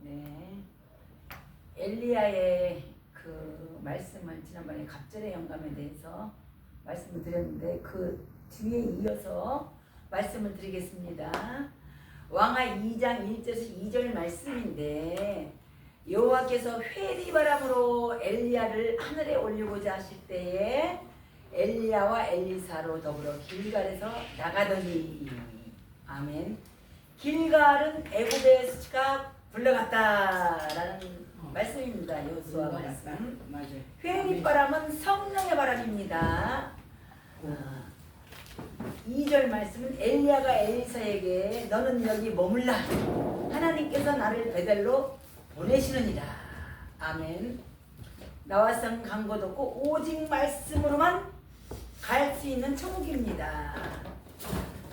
네. 엘리야의 그 말씀을 지난번에 갑절의 영감에 대해서 말씀을 드렸는데 그 뒤에 이어서 말씀을 드리겠습니다. 왕하 2장 1절에서 2절 말씀인데 여호와께서 회리바람으로 엘리야를 하늘에 올리고자 하실 때에 엘리야와 엘리사로 더불어 길갈에서 나가더니 아멘. 길갈은 애굽의 수치가 불러갔다라는 말씀입니다. 여호수아 말씀. 회리바람은 성령의 바람입니다. 2절 말씀은 엘리야가 엘리사에게 너는 여기 머물라 하나님께서 나를 베델로 보내시느니라. 아멘. 나와 상 강고도 없고 오직 말씀으로만 갈 수 있는 천국입니다.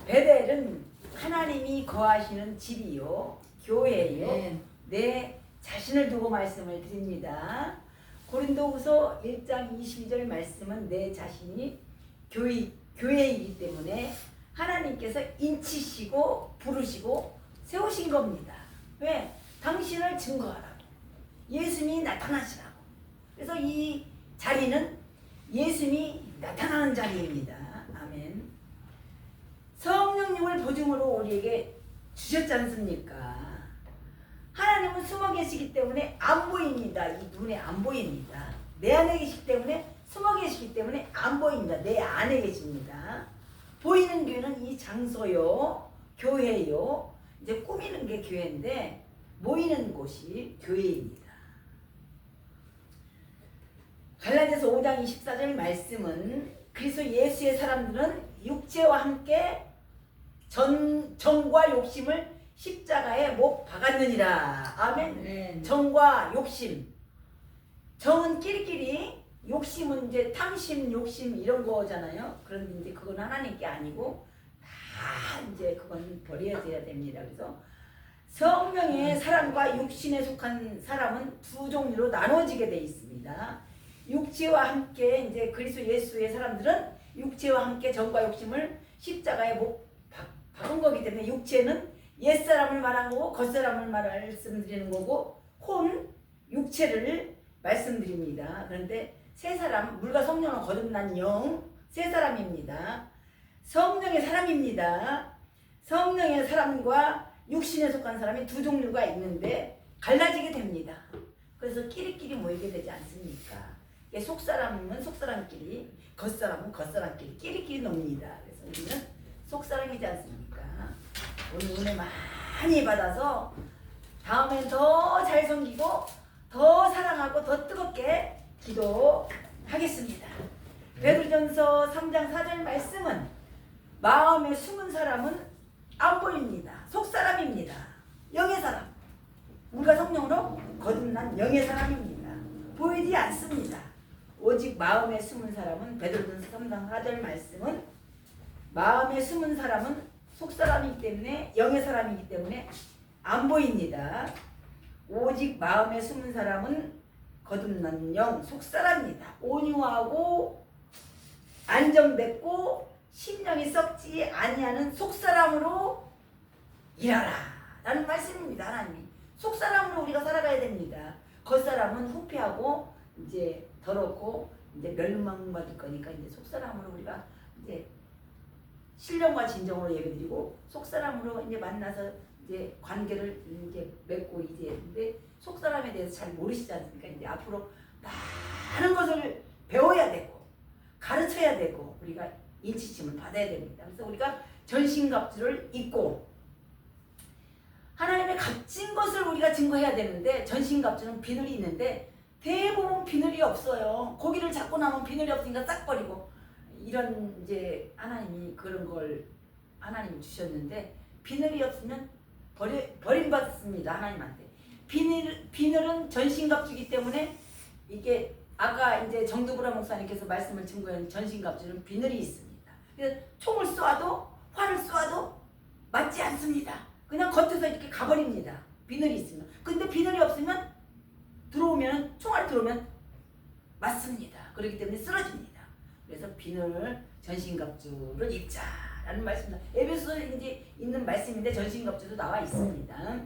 베델은 하나님이 거하시는 집이요 교회요. 내 자신을 두고 말씀을 드립니다. 고린도후서 1장 22절 말씀은 내 자신이 교회이기 때문에 하나님께서 인치시고 부르시고 세우신 겁니다. 왜? 당신을 증거하라고. 예수님이 나타나시라고. 그래서 이 자리는 예수님이 나타나는 자리입니다. 아멘. 성령님을 보증으로 우리에게 주셨지 않습니까? 하나님은 숨어 계시기 때문에 안 보입니다. 이 눈에 안 보입니다. 내 안에 계시기 때문에 숨어 계시기 때문에 안 보입니다. 내 안에 계십니다. 보이는 교회는 이 장소요, 교회요. 이제 꾸미는 게 교회인데 모이는 곳이 교회입니다. 갈라디아서 5장 24절 말씀은 그리스도 예수의 사람들은 육체와 함께 정과 욕심을 십자가에 못 박았느니라. 아멘. 네. 정과 욕심. 정은 끼리끼리, 욕심은 이제 탐심, 욕심 이런 거잖아요. 그런데 이제 그건 하나님께 아니고 다 이제 그건 버려져야 됩니다. 그래서 성령의 사람과 육신에 속한 사람은 두 종류로 나눠지게 돼 있습니다. 육체와 함께 이제 그리스도 예수의 사람들은 육체와 함께 정과 욕심을 십자가에 못 박은 거기 때문에 육체는 옛사람을 말한 거고 겉사람을 말씀드리는 거고 육체를 말씀드립니다. 그런데 새 사람, 물과 성령을 거듭난 영, 새 사람입니다. 성령의 사람입니다. 성령의 사람과 육신에 속한 사람이 두 종류가 있는데 갈라지게 됩니다. 그래서 끼리끼리 모이게 되지 않습니까? 속사람은 속사람끼리, 겉사람은 겉사람끼리 끼리끼리 놉니다. 그래서 우리는 속사람이지 않습니까? 오늘 은혜 많이 받아서 다음엔 더 잘 섬기고 더 사랑하고 더 뜨겁게 기도하겠습니다. 베드로전서 3장 4절 말씀은 마음에 숨은 사람은 안 보입니다. 속사람입니다. 영의 사람. 물과 성령으로 거듭난 영의 사람입니다. 보이지 않습니다. 오직 마음에 숨은 사람은 베드로전서 3장 4절 말씀은 마음에 숨은 사람은 속사람이기 때문에 영의 사람이기 때문에 안 보입니다. 오직 마음에 숨은 사람은 거듭난 영, 속사람입니다. 온유하고 안정됐고 심령이 썩지 아니하는 속사람으로 일하라 라는 말씀입니다. 하나님이 속사람으로 우리가 살아가야 됩니다. 겉사람은 후패하고 이제 더럽고 이제 멸망받을 거니까 이제 속사람으로 우리가 이제 신령과 진정으로 예배드리고 속사람으로 이제 만나서 이제 관계를 이제 맺고 이제 했는데 속사람에 대해서 잘 모르시지 않습니까? 이제 앞으로 많은 것을 배워야 되고 가르쳐야 되고 우리가 인치심을 받아야 됩니다. 그래서 우리가 전신갑주를 입고 하나님의 값진 것을 우리가 증거해야 되는데 전신갑주는 비늘이 있는데 대부분 비늘이 없어요. 고기를 잡고 나면 비늘이 없으니까 싹 버리고 이런 이제 하나님이 그런 걸 하나님이 주셨는데 비늘이 없으면 버림받습니다. 하나님한테. 비늘은 전신갑주이기 때문에 이게 아까 이제 정두브라 목사님께서 말씀을 증거한 전신갑주는 비늘이 있습니다. 그래서 총을 쏘아도 활을 쏘아도 맞지 않습니다. 그냥 겉에서 이렇게 가버립니다. 비늘이 있으면. 근데 비늘이 없으면 총알 들어오면 맞습니다. 그렇기 때문에 쓰러집니다. 그래서 비늘 전신갑주를 입자라는 말씀입니다. 에베소서에 이제 있는 말씀인데 전신갑주도 나와 있습니다.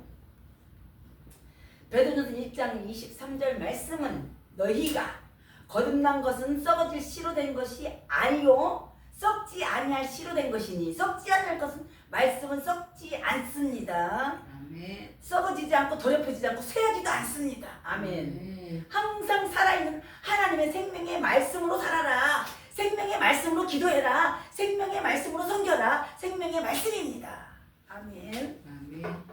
베드로전서 1장 23절 말씀은 너희가 거듭난 것은 썩어질 씨로 된 것이 아니요 썩지 아니할 씨로 된 것이니 썩지 아니할 것은 말씀은 썩지 않습니다. 아멘. 썩어지지 않고 더럽혀지지 않고 쇠하지도 않습니다. 아멘. 항상 살아있는 하나님의 생명의 말씀으로 살아라. 생명의 말씀으로 기도해라. 생명의 말씀으로 섬겨라. 생명의 말씀입니다. 아멘. 아멘.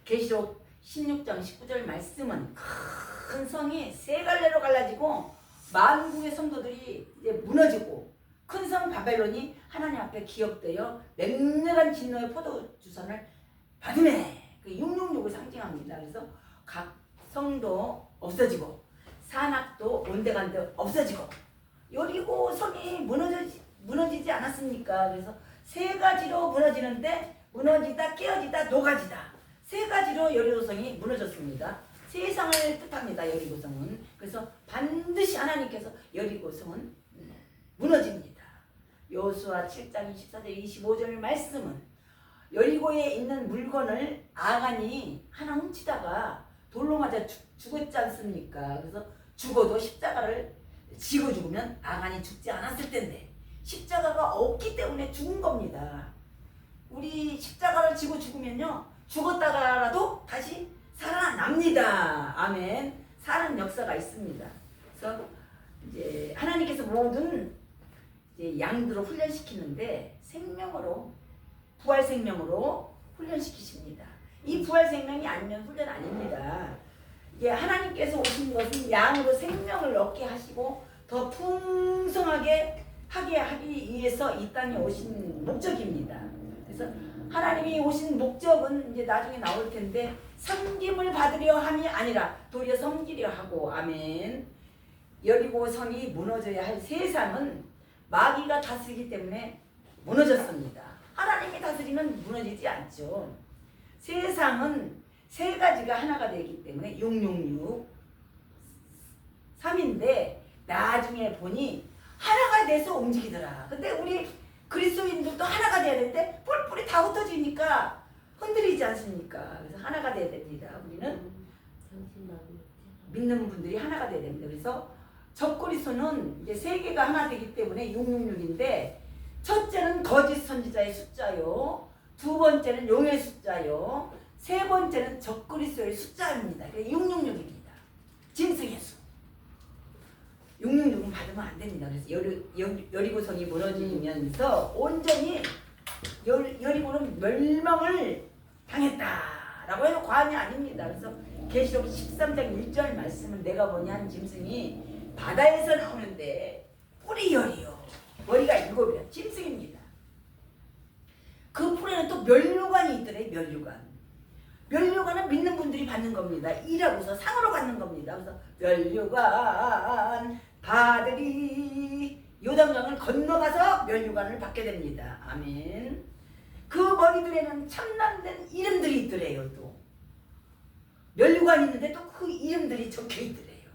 계시록 16장 19절 말씀은 큰 성이 세 갈래로 갈라지고 만국의 성도들이 이제 무너지고 큰 성 바벨론이 하나님 앞에 기업되어 맹렬한 진노의 포도주선을 받으매 그 666을 상징합니다. 그래서 각 성도 없어지고 산악도 온데간데 없어지고 여리고 성이 무너지지 않았습니까? 그래서 세 가지로 무너지는데 무너지다 깨어지다 녹아지다 세 가지로 여리고성이 무너졌습니다. 세상을 뜻합니다. 여리고성은. 그래서 반드시 하나님께서 여리고성은 무너집니다. 여호수아 7장 24절 25절 말씀은 여리고에 있는 물건을 아간이 하나 훔치다가 돌로 맞아 죽었지 않습니까? 그래서 죽어도 십자가를 지고 죽으면 아간이 죽지 않았을 텐데 십자가가 없기 때문에 죽은 겁니다. 우리 십자가를 지고 죽으면요 죽었다가라도 다시 살아납니다. 아멘. 사는 역사가 있습니다. 그래서 이제 하나님께서 모든 이제 양들을 훈련시키는데 생명으로 부활 생명으로 훈련시키십니다. 이 부활 생명이 아니면 훈련 아닙니다. 이게 하나님께서 오신 것은 양으로 생명을 얻게 하시고 더 풍성하게 하게 하기 위해서 이 땅에 오신 목적입니다. 그래서 하나님이 오신 목적은 이제 나중에 나올 텐데 섬김을 받으려 함이 아니라 도리어 섬기려 하고 아멘. 여리고 성이 무너져야 할 세상은 마귀가 다스리기 때문에 무너졌습니다. 하나님이 다스리면 무너지지 않죠. 세상은 세 가지가 하나가 되기 때문에 666 3인데 나중에 보니 하나가 돼서 움직이더라. 근데 우리 그리스도인들도 하나가 돼야 되는데 뿔뿔이 다 흩어지니까 흔들리지 않습니까? 그래서 하나가 돼야 됩니다. 우리는 믿는 분들이 하나가 돼야 됩니다. 그래서 적그리스도는 이제 세 개가 하나 되기 때문에 666인데 첫째는 거짓 선지자의 숫자요. 두 번째는 용의 숫자요. 세 번째는 적그리스도의 숫자입니다. 666입니다. 짐승의 수. 666은 받으면 안 됩니다. 그래서 여리고성이 무너지면서 온전히 여리고는 멸망을 당했다라고 해도 과언이 아닙니다. 그래서 계시록 13장 1절 말씀은 내가 보니 한 짐승이 바다에서 나오는데 뿔이 열이요 머리가 7이요 짐승입니다. 그 뿔에는 또 면류관이 있더래. 면류관은 믿는 분들이 받는 겁니다. 이라고서 상으로 받는 겁니다. 그래서 면류관 받으리 요단강을 건너가서 면류관을 받게 됩니다. 아멘. 그 머리들에는 참남된 이름들이 있더래요. 또 면류관이 있는데 또 그 이름들이 적혀 있더래요.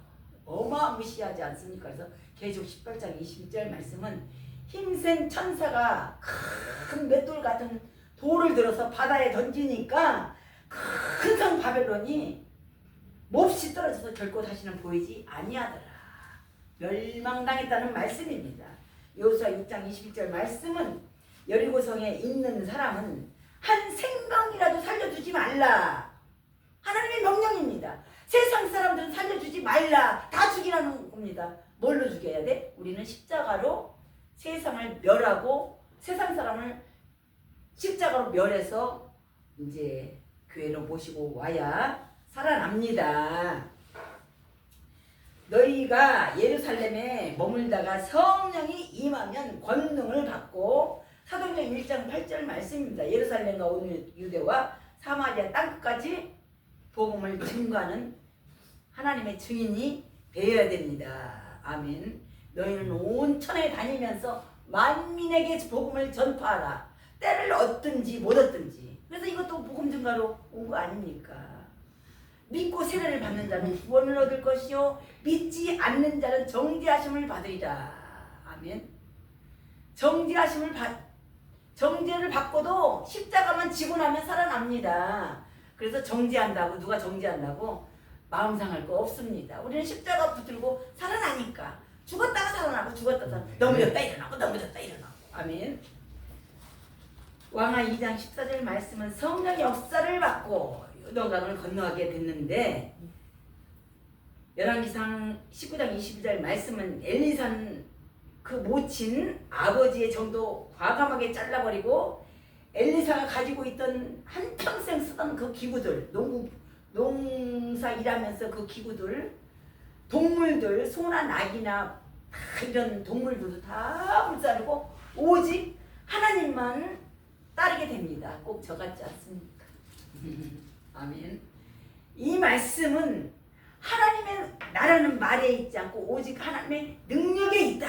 어마무시하지 않습니까? 그래서 계시록 18장 22절 말씀은 힘센 천사가 큰 맷돌 같은 돌을 들어서 바다에 던지니까 큰 성 바벨론이 몹시 떨어져서 결코 다시는 보이지 아니하더라. 멸망당했다는 말씀입니다. 여호수아 6장 21절 말씀은 여리고성에 있는 사람은 한 생명이라도 살려주지 말라. 하나님의 명령입니다. 세상 사람들은 살려주지 말라. 다 죽이라는 겁니다. 뭘로 죽여야 돼? 우리는 십자가로 세상을 멸하고 세상 사람을 십자가로 멸해서 이제 교회로 모시고 와야 살아납니다. 너희가 예루살렘에 머물다가 성령이 임하면 권능을 받고 사도행전 1장 8절 말씀입니다. 예루살렘과 온 유대와 사마리아 땅끝까지 복음을 증거하는 하나님의 증인이 되어야 됩니다. 아멘. 너희는 온 천하에 다니면서 만민에게 복음을 전파하라. 때를 얻든지 못 얻든지. 그래서 이것도 복음 증가로 온 거 아닙니까? 믿고 세례를 받는 자는 구원을 얻을 것이요 믿지 않는 자는 정죄하심을 받으리라. 아멘. 정죄를 받고도 십자가만 지고 나면 살아납니다. 그래서 정지한다고 누가 정지한다고 마음 상할 거 없습니다. 우리는 십자가 붙들고 살아나니까 죽었다가 살아나고 죽었다가 넘어졌다 일어나고 넘어졌다 일어나고. 아멘. 왕하 2장 14절 말씀은 성령의 역사를 받고 요단강을 건너가게 됐는데 열왕기상 19장 22절 말씀은 엘리사는 그 모친 아버지의 정도 과감하게 잘라버리고 엘리사가 가지고 있던 한평생 쓰던 그 기구들 농사 일하면서 그 기구들 동물들 소나 낙이나 이런 동물들도 다 불사르고 오직 하나님만 따르게 됩니다. 꼭 저같지 않습니까? 아멘. 이 말씀은 하나님의 나라는 말에 있지 않고 오직 하나님의 능력에 있다.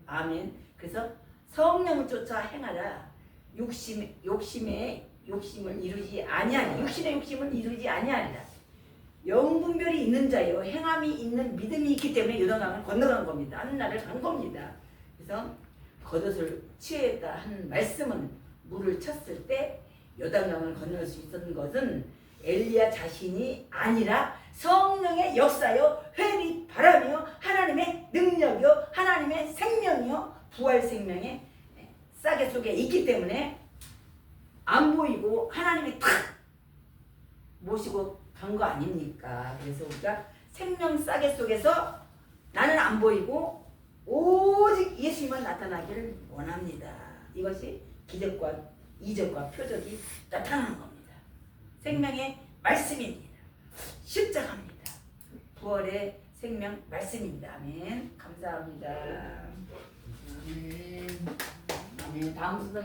아멘. 그래서 성령을 쫓아 행하라. 욕심을 이루지 아니하니 육신의 욕심을 이루지 아니하리라. 영분별이 있는 자요 행함이 있는 믿음이 있기 때문에 요단강을 건너간 겁니다. 한나를 간 겁니다. 그래서 겉옷을 취했다 한 말씀은 물을 쳤을 때 요단강을 건널 수 있었던 것은 엘리야 자신이 아니라 성령의 역사요 회리 바람이요 하나님의 능력이요 하나님의 생명이요 부활 생명의 싸개 속에 있기 때문에 안 보이고 하나님이 탁 모시고 간 거 아닙니까? 그래서 우리가 생명 싸개 속에서 나는 안 보이고 오직 예수님만 나타나기를 원합니다. 이것이 기적과 이적과 표적이 나타나는 겁니다. 생명의 말씀입니다. 십자가입니다. 부활의 생명 말씀입니다. 아멘. 감사합니다. 아멘. 아멘. 다음 순서